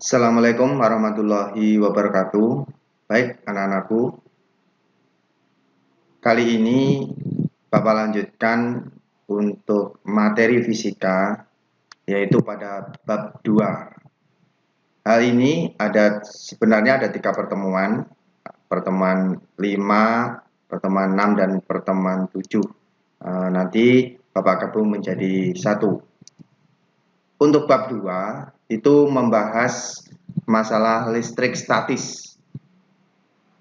Assalamualaikum warahmatullahi wabarakatuh. Baik, anak-anakku, kali ini Bapak lanjutkan untuk materi fisika, yaitu pada bab 2. Hal ini sebenarnya ada 3 pertemuan, pertemuan 5, pertemuan 6, dan pertemuan 7. Nanti Bapak gabung menjadi satu. Untuk bab 2 itu membahas masalah listrik statis.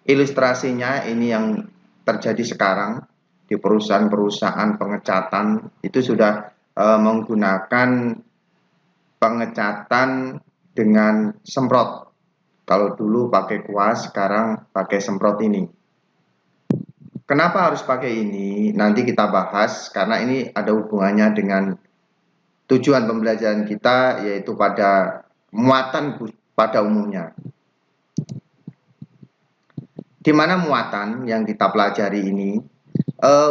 Ilustrasinya ini yang terjadi sekarang di perusahaan-perusahaan pengecatan itu sudah menggunakan pengecatan dengan semprot. Kalau dulu pakai kuas, sekarang pakai semprot ini. Kenapa harus pakai ini? Nanti kita bahas karena ini ada hubungannya dengan tujuan pembelajaran kita, yaitu pada muatan pada umumnya. Di mana muatan yang kita pelajari ini,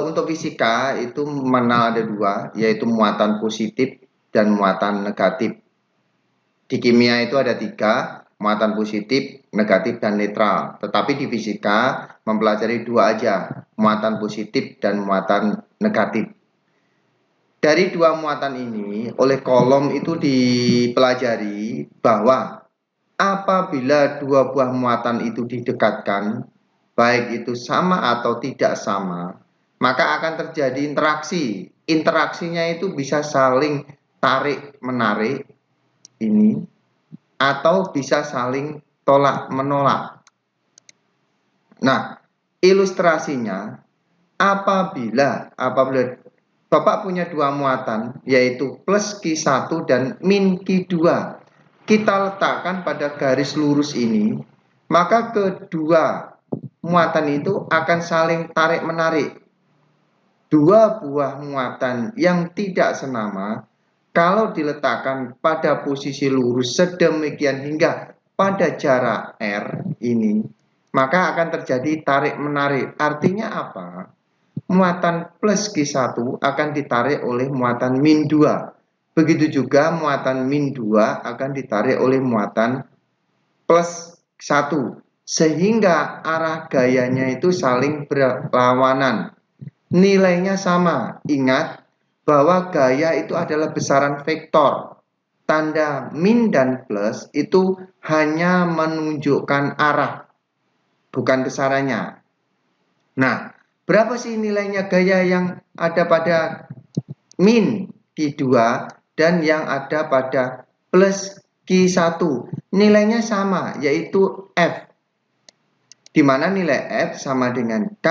untuk fisika itu mengenal ada 2, yaitu muatan positif dan muatan negatif. Di kimia itu ada 3, muatan positif, negatif, dan netral. Tetapi di fisika mempelajari 2 aja, muatan positif dan muatan negatif. Dari 2 muatan ini, oleh Coulomb itu dipelajari bahwa apabila 2 buah muatan itu didekatkan, baik itu sama atau tidak sama, maka akan terjadi interaksi. Interaksinya itu bisa saling tarik-menarik ini, atau bisa saling tolak-menolak. Nah, ilustrasinya apabila Bapak punya 2 muatan, yaitu plus Q1 dan min Q2. Kita letakkan pada garis lurus ini, maka kedua muatan itu akan saling tarik-menarik. 2 buah muatan yang tidak senama, kalau diletakkan pada posisi lurus sedemikian hingga pada jarak R ini, maka akan terjadi tarik-menarik. Artinya apa? Muatan plus Q1 akan ditarik oleh muatan min 2. Begitu juga muatan min 2 akan ditarik oleh muatan plus 1. Sehingga arah gayanya itu saling berlawanan. Nilainya sama. Ingat bahwa gaya itu adalah besaran vektor. Tanda min dan plus itu hanya menunjukkan arah, bukan besarannya. Nah, berapa sih nilainya gaya yang ada pada min Q2 dan yang ada pada plus Q1? Nilainya sama, yaitu F. Di mana nilai F sama dengan K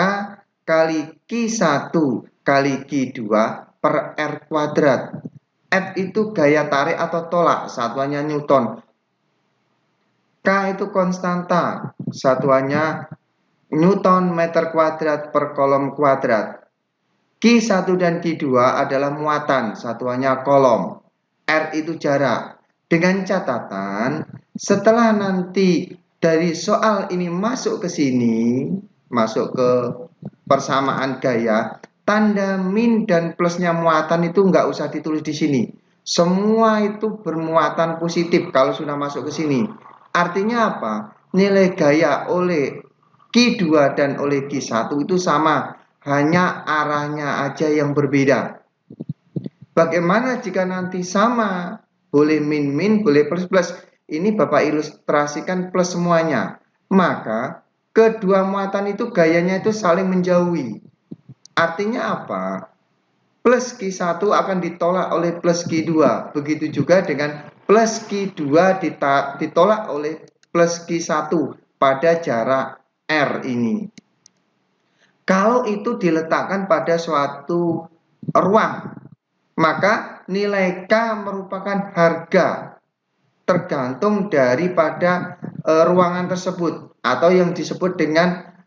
kali Q1 kali Q2 per R kuadrat. F itu gaya tarik atau tolak, satuannya Newton. K itu konstanta, satuannya Newton meter kuadrat per kolom kuadrat. Q1 dan Q2 adalah muatan, satuannya kolom. R itu jarak. Dengan catatan, setelah nanti dari soal ini masuk ke sini, masuk ke persamaan gaya, tanda min dan plusnya muatan itu nggak usah ditulis di sini. Semua itu bermuatan positif kalau sudah masuk ke sini. Artinya apa? Nilai gaya oleh Q2 dan oleh Q1 itu sama, hanya arahnya aja yang berbeda. Bagaimana jika nanti sama? Boleh min-min, boleh plus-plus. Ini Bapak ilustrasikan plus semuanya. Maka kedua muatan itu gayanya itu saling menjauhi. Artinya apa? Plus Q1 akan ditolak oleh plus Q2. Begitu juga dengan plus Q2 ditolak oleh plus Q1 pada jarak R ini. Kalau itu diletakkan pada suatu ruang, maka nilai K merupakan harga tergantung daripada ruangan tersebut, atau yang disebut dengan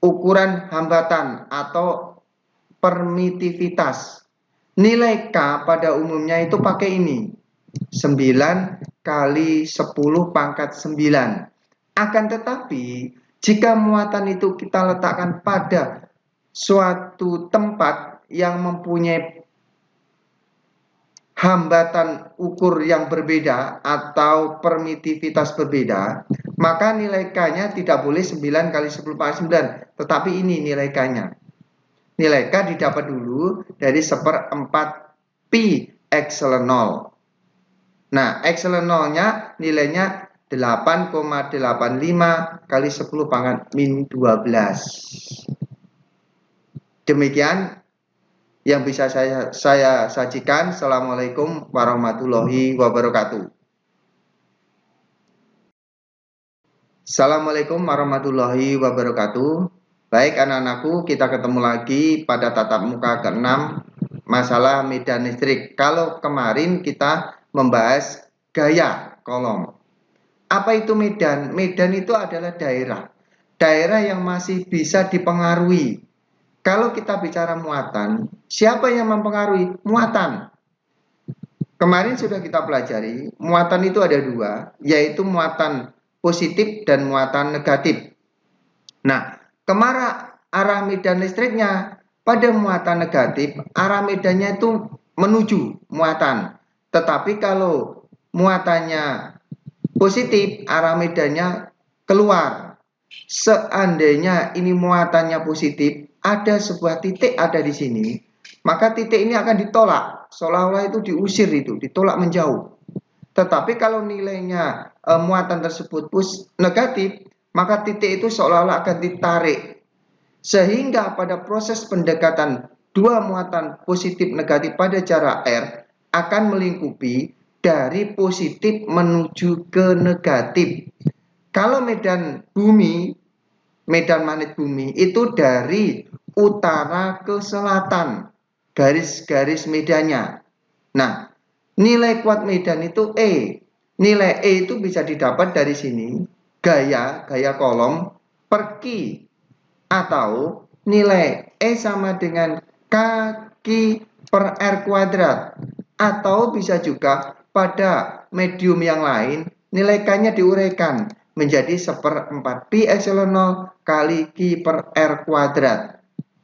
ukuran hambatan atau permitivitas. Nilai K pada umumnya itu pakai ini, 9 kali 10 pangkat 9. Akan tetapi jika muatan itu kita letakkan pada suatu tempat yang mempunyai hambatan ukur yang berbeda atau permitivitas berbeda, maka nilai K-nya tidak boleh 9 kali 10 pangkat 9, tetapi ini nilai K-nya. Nilai K didapat dulu dari 1/4 pi epsilon 0. Nah, epsilon 0-nya nilainya 8,85 kali 10 pangkat min 12. Demikian yang bisa saya sajikan. Assalamualaikum warahmatullahi wabarakatuh. Assalamualaikum warahmatullahi wabarakatuh. Baik anak-anakku, kita ketemu lagi pada tatap muka ke-6 masalah medan listrik. Kalau kemarin kita membahas gaya kolom. Apa itu medan? Medan itu adalah daerah. Daerah yang masih bisa dipengaruhi. Kalau kita bicara muatan, siapa yang mempengaruhi? Muatan. Kemarin sudah kita pelajari, muatan itu ada dua, yaitu muatan positif dan muatan negatif. Nah, kemana arah medan listriknya? Pada muatan negatif, arah medannya itu menuju muatan. Tetapi kalau muatannya positif, arah medannya keluar. Seandainya ini muatannya positif, ada sebuah titik ada di sini, maka titik ini akan ditolak, seolah-olah itu diusir, itu ditolak menjauh. Tetapi kalau nilainya muatan tersebut negatif, maka titik itu seolah-olah akan ditarik, sehingga pada proses pendekatan dua muatan positif negatif pada jarak R akan melingkupi dari positif menuju ke negatif. Kalau medan bumi, medan magnet bumi itu dari utara ke selatan, garis-garis medannya. Nah, nilai kuat medan itu E. Nilai E itu bisa didapat dari sini, gaya kolom per Q, atau nilai E sama dengan KQ per R kuadrat. Atau bisa juga pada medium yang lain, nilai K-nya diuraikan menjadi 1/4 pi epsilon 0 kali Q per R kuadrat.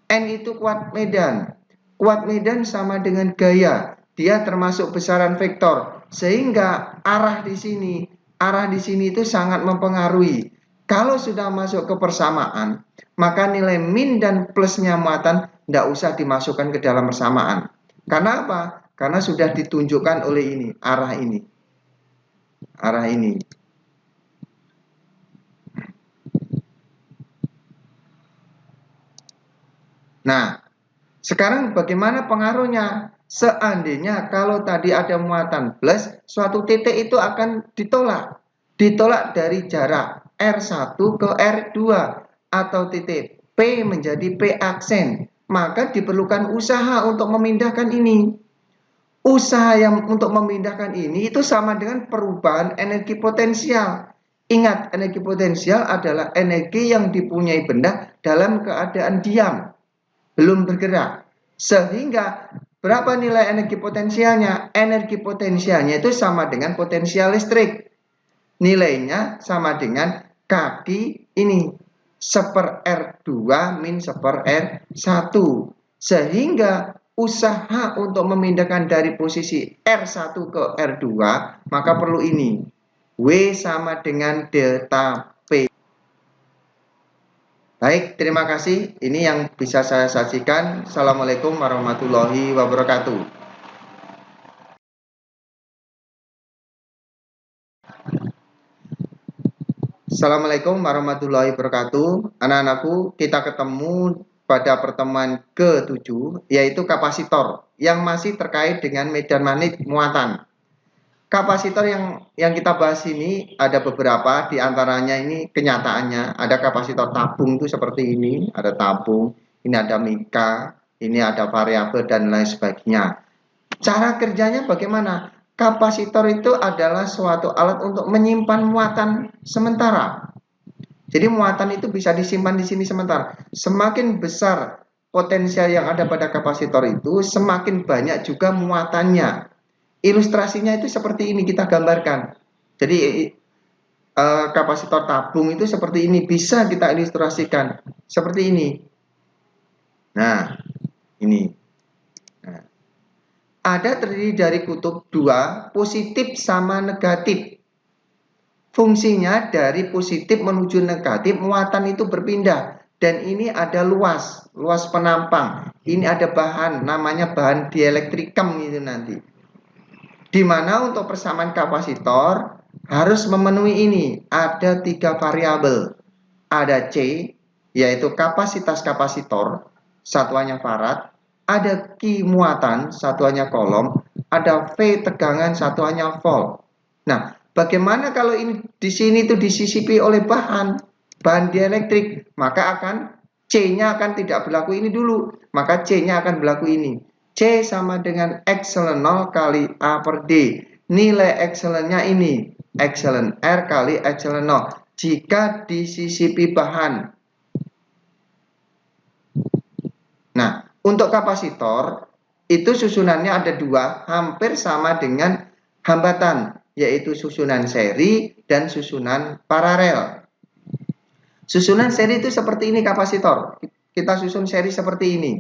N itu kuat medan. Kuat medan sama dengan gaya. Dia termasuk besaran vektor. Sehingga arah di sini itu sangat mempengaruhi. Kalau sudah masuk ke persamaan, maka nilai min dan plusnya muatan tidak usah dimasukkan ke dalam persamaan. Karena apa? Karena sudah ditunjukkan oleh ini, arah ini. Arah ini. Nah, sekarang bagaimana pengaruhnya? Seandainya kalau tadi ada muatan plus, suatu titik itu akan ditolak. Ditolak dari jarak R1 ke R2 atau titik P menjadi P aksen. Maka diperlukan usaha untuk memindahkan ini. Usaha yang untuk memindahkan ini itu sama dengan perubahan energi potensial. Ingat, energi potensial adalah energi yang dipunyai benda dalam keadaan diam, belum bergerak. Sehingga berapa nilai energi potensialnya? Energi potensialnya itu sama dengan potensial listrik. Nilainya sama dengan kaki ini, 1/R2 min 1/R1. Sehingga usaha untuk memindahkan dari posisi R1 ke R2, maka perlu ini. W sama dengan delta P. Baik, terima kasih. Ini yang bisa saya sajikan. Assalamualaikum warahmatullahi wabarakatuh. Assalamualaikum warahmatullahi wabarakatuh. Anak-anakku, kita ketemu pada pertemuan ke-7, yaitu kapasitor, yang masih terkait dengan medan magnet muatan. Kapasitor yang kita bahas ini ada beberapa, diantaranya ini kenyataannya. Ada kapasitor tabung itu seperti ini, ada tabung, ini ada mika, ini ada variabel dan lain sebagainya. Cara kerjanya bagaimana? Kapasitor itu adalah suatu alat untuk menyimpan muatan sementara. Jadi muatan itu bisa disimpan di sini sementara. Semakin besar potensial yang ada pada kapasitor itu, semakin banyak juga muatannya. Ilustrasinya itu seperti ini kita gambarkan. Jadi kapasitor tabung itu seperti ini, bisa kita ilustrasikan seperti ini. Nah, ini. Nah, ada terdiri dari kutub dua, positif sama negatif. Fungsinya dari positif menuju negatif, muatan itu berpindah. Dan ini ada luas penampang. Ini ada bahan, namanya bahan dielektrikem itu nanti. Di mana untuk persamaan kapasitor harus memenuhi ini. Ada 3 variabel. Ada C, yaitu kapasitas kapasitor, satuannya farad. Ada Q muatan, satuannya kolom. Ada V tegangan, satuannya volt. Nah, bagaimana kalau ini di sini itu disisipi oleh bahan dielektrik, maka akan C-nya akan tidak berlaku ini dulu, maka C-nya akan berlaku ini. C sama dengan epsilon 0 kali A per D. Nilai epsilonnya ini, epsilon R kali epsilon 0. Jika disisipi bahan. Nah, untuk kapasitor, itu susunannya ada 2, hampir sama dengan hambatan, yaitu susunan seri dan susunan paralel. Susunan seri itu seperti ini kapasitor. Kita susun seri seperti ini.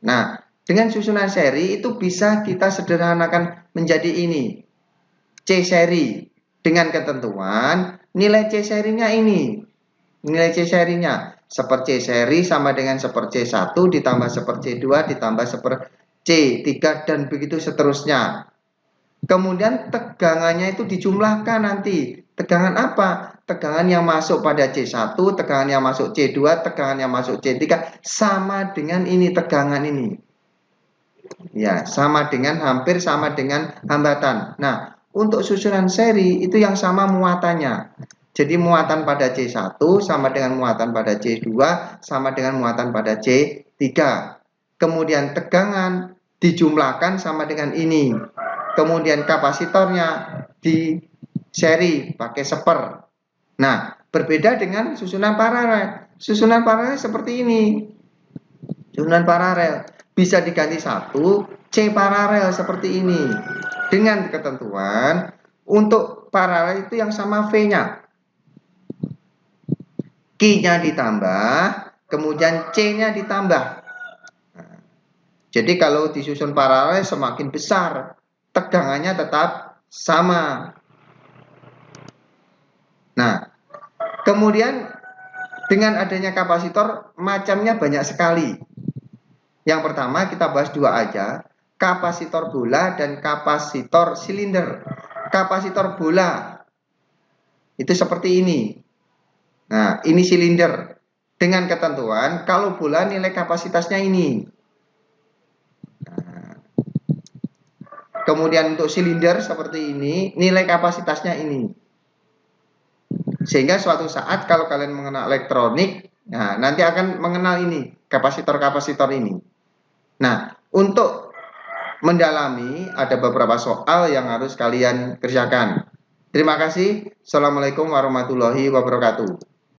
Nah, dengan susunan seri itu bisa kita sederhanakan menjadi ini. C seri dengan ketentuan nilai C serinya ini. Nilai C serinya seper C seri sama dengan seper C1 ditambah seper C2 ditambah seper C3 dan begitu seterusnya. Kemudian tegangannya itu dijumlahkan nanti. Tegangan apa? Tegangan yang masuk pada C1, tegangan yang masuk C2, tegangan yang masuk C3 sama dengan ini tegangan ini. Ya, sama dengan hampir sama dengan hambatan. Nah, untuk susunan seri itu yang sama muatannya. Jadi muatan pada C1 sama dengan muatan pada C2 sama dengan muatan pada C3. Kemudian tegangan dijumlahkan sama dengan ini. Kemudian kapasitornya di seri pakai seper. Nah, berbeda dengan susunan paralel. Susunan paralel seperti ini. Susunan paralel bisa diganti 1 C paralel seperti ini. Dengan ketentuan untuk paralel itu yang sama V-nya. Q-nya ditambah, kemudian C-nya ditambah. Nah, jadi kalau disusun paralel semakin besar, tegangannya tetap sama. Nah, kemudian dengan adanya kapasitor macamnya banyak sekali. Yang pertama kita bahas 2 aja, kapasitor bola dan kapasitor silinder. Kapasitor bola itu seperti ini. Nah, ini silinder. Dengan ketentuan kalau bola nilai kapasitasnya ini. Nah, kemudian untuk silinder seperti ini, nilai kapasitasnya ini. Sehingga suatu saat kalau kalian mengenal elektronik, nah nanti akan mengenal ini, kapasitor-kapasitor ini. Nah, untuk mendalami ada beberapa soal yang harus kalian kerjakan. Terima kasih. Assalamualaikum warahmatullahi wabarakatuh.